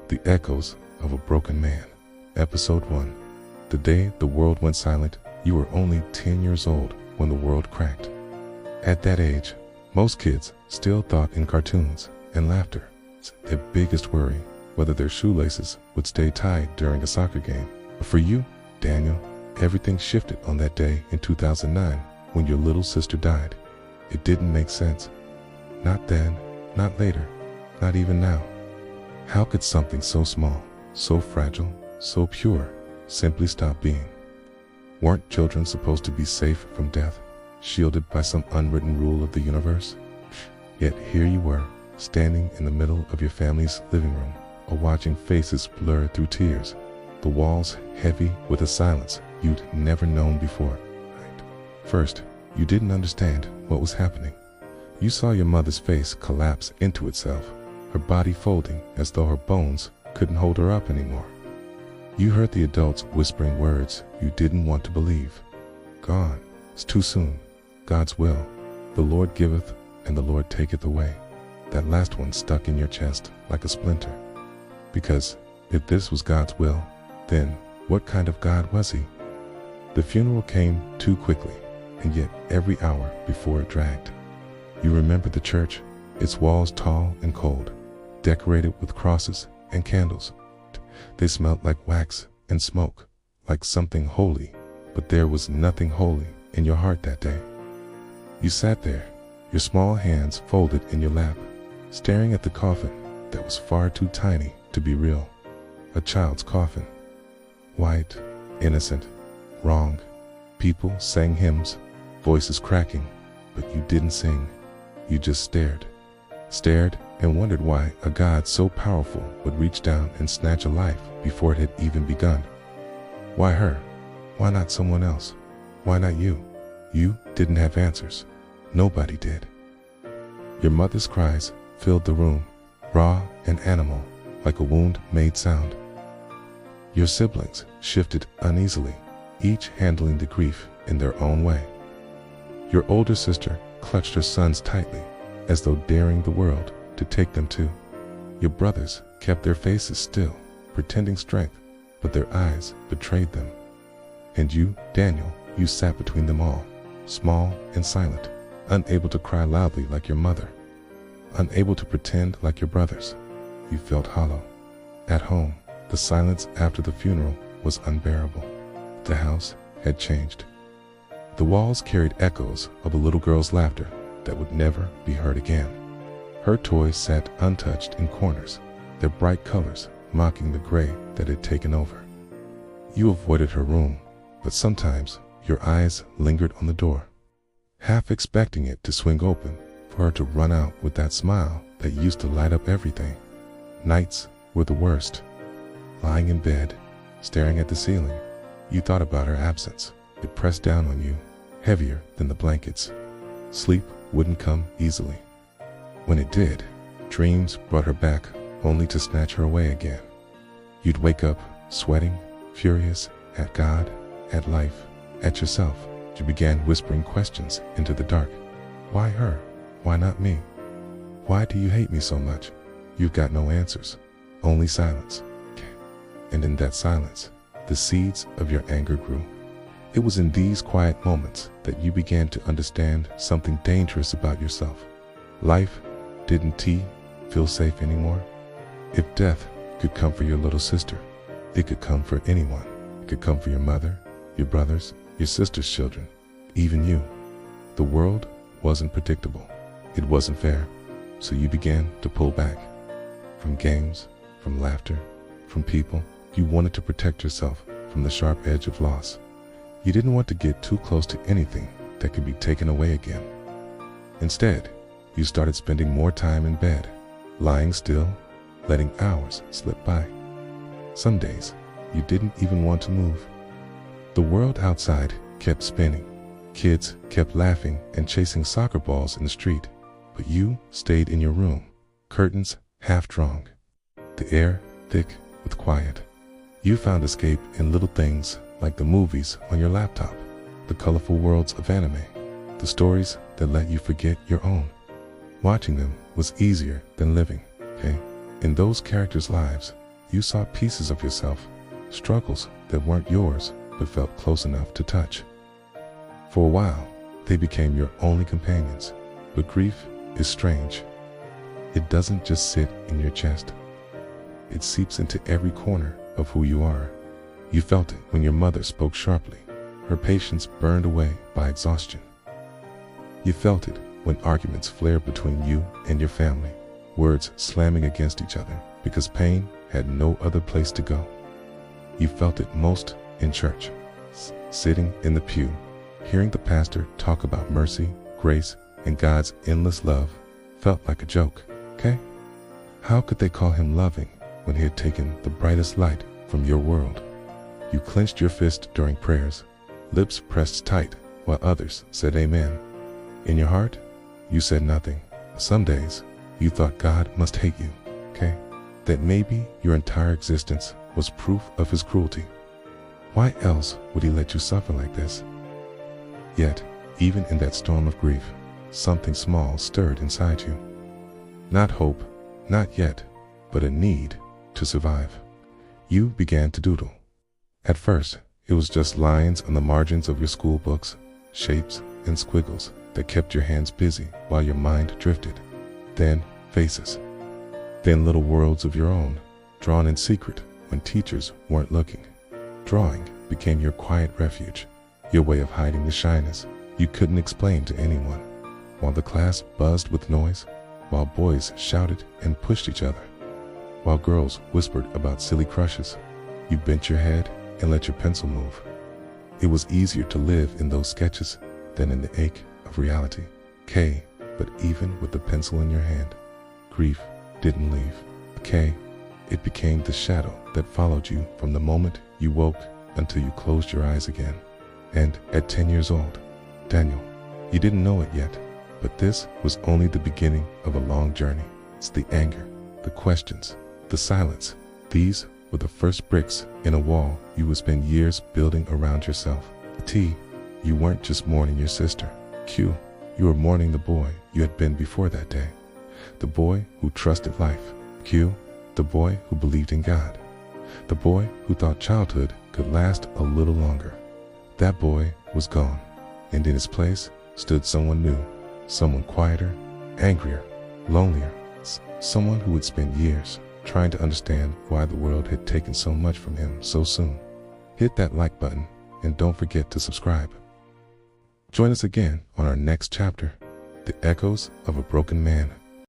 The Echoes of a Broken Man. Episode 1. The day the world went silent, you were only 10 years old when the world cracked. At that age, most kids still thought in cartoons and laughter. Their biggest worry, whether their shoelaces would stay tied during a soccer game. But for you, Daniel, everything shifted on that day in 2009 when your little sister died. It didn't make sense. Not then, not later, not even now. How could something so small, so fragile, so pure, simply stop being? Weren't children supposed to be safe from death, shielded by some unwritten rule of the universe? Yet here you were, standing in the middle of your family's living room, or watching faces blur through tears, the walls heavy with a silence you'd never known before. First, you didn't understand what was happening. You saw your mother's face collapse into itself, her body folding as though her bones couldn't hold her up anymore. You heard the adults whispering words you didn't want to believe. Gone. It's too soon. God's will. The Lord giveth and the Lord taketh away. That last one stuck in your chest like a splinter. Because if this was God's will, then what kind of God was he? The funeral came too quickly, and yet every hour before it dragged. You remember the church, its walls tall and cold, decorated with crosses and candles. They smelled like wax and smoke, like something holy, but there was nothing holy in your heart that day. You sat there, your small hands folded in your lap, staring at the coffin that was far too tiny to be real. A child's coffin. White, innocent, wrong. People sang hymns, voices cracking, but you didn't sing. You just stared. Stared and wondered why a God so powerful would reach down and snatch a life before it had even begun. Why her? Why not someone else? Why not you? You didn't have answers. Nobody did. Your mother's cries filled the room, raw and animal, like a wound-made sound. Your siblings shifted uneasily, each handling the grief in their own way. Your older sister clutched her sons tightly, as though daring the world to take them too. Your brothers kept their faces still, pretending strength, but their eyes betrayed them. And you, Daniel, you sat between them all, small and silent, unable to cry loudly like your mother, unable to pretend like your brothers. You felt hollow. At home, the silence after the funeral was unbearable. The house had changed. The walls carried echoes of a little girl's laughter that would never be heard again. Her toys sat untouched in corners, their bright colors mocking the gray that had taken over. You avoided her room, but sometimes your eyes lingered on the door, half expecting it to swing open for her to run out with that smile that used to light up everything. Nights were the worst. Lying in bed, staring at the ceiling, you thought about her absence. It pressed down on you, heavier than the blankets. Sleep wouldn't come easily. When it did, dreams brought her back only to snatch her away again. You'd wake up sweating, furious, at God, at life, at yourself. You began whispering questions into the dark. Why her? Why not me? Why do you hate me so much? You've got no answers, only silence. And in that silence, the seeds of your anger grew. It was in these quiet moments that you began to understand something dangerous about yourself. Life didn't feel safe anymore. If death could come for your little sister, it could come for anyone. It could come for your mother, your brothers, your sister's children, even you. The world wasn't predictable. It wasn't fair. So you began to pull back. From games, from laughter, from people. You wanted to protect yourself from the sharp edge of loss. You didn't want to get too close to anything that could be taken away again. Instead, you started spending more time in bed, lying still, letting hours slip by. Some days, you didn't even want to move. The world outside kept spinning. Kids kept laughing and chasing soccer balls in the street, but you stayed in your room, curtains half drawn, the air thick with quiet. You found escape in little things like the movies on your laptop, the colorful worlds of anime, the stories that let you forget your own. Watching them was easier than living, okay? In those characters' lives, you saw pieces of yourself, struggles that weren't yours but felt close enough to touch. For a while, they became your only companions. But grief is strange. It doesn't just sit in your chest. It seeps into every corner of who you are. You felt it when your mother spoke sharply, her patience burned away by exhaustion. You felt it when arguments flared between you and your family, words slamming against each other because pain had no other place to go. You felt it most in church, sitting in the pew, hearing the pastor talk about mercy, grace, and God's endless love felt like a joke, okay? How could they call him loving when he had taken the brightest light from your world? You clenched your fist during prayers, lips pressed tight while others said amen. In your heart, you said nothing. Some days, you thought God must hate you, okay? That maybe your entire existence was proof of his cruelty. Why else would he let you suffer like this? Yet, even in that storm of grief, something small stirred inside you. Not hope, not yet, but a need to survive. You began to doodle. At first, it was just lines on the margins of your school books, shapes and squiggles that kept your hands busy while your mind drifted. Then faces. Then little worlds of your own, drawn in secret when teachers weren't looking. Drawing became your quiet refuge, your way of hiding the shyness you couldn't explain to anyone. While the class buzzed with noise, while boys shouted and pushed each other, while girls whispered about silly crushes, you bent your head and let your pencil move. It was easier to live in those sketches than in the ache of reality. But even with the pencil in your hand, grief didn't leave. It became the shadow that followed you from the moment you woke until you closed your eyes again. And at 10 years old, Daniel, you didn't know it yet, but this was only the beginning of a long journey. It's the anger, the questions, the silence. These were the first bricks in a wall you would spend years building around yourself. T, you weren't just mourning your sister. Q, you were mourning the boy you had been before that day. The boy who trusted life. Q, the boy who believed in God. The boy who thought childhood could last a little longer. That boy was gone, and in his place stood someone new, someone quieter, angrier, lonelier, someone who would spend years trying to understand why the world had taken so much from him so soon. Hit that like button and don't forget to subscribe. Join us again on our next chapter, The Echoes of a Broken Man.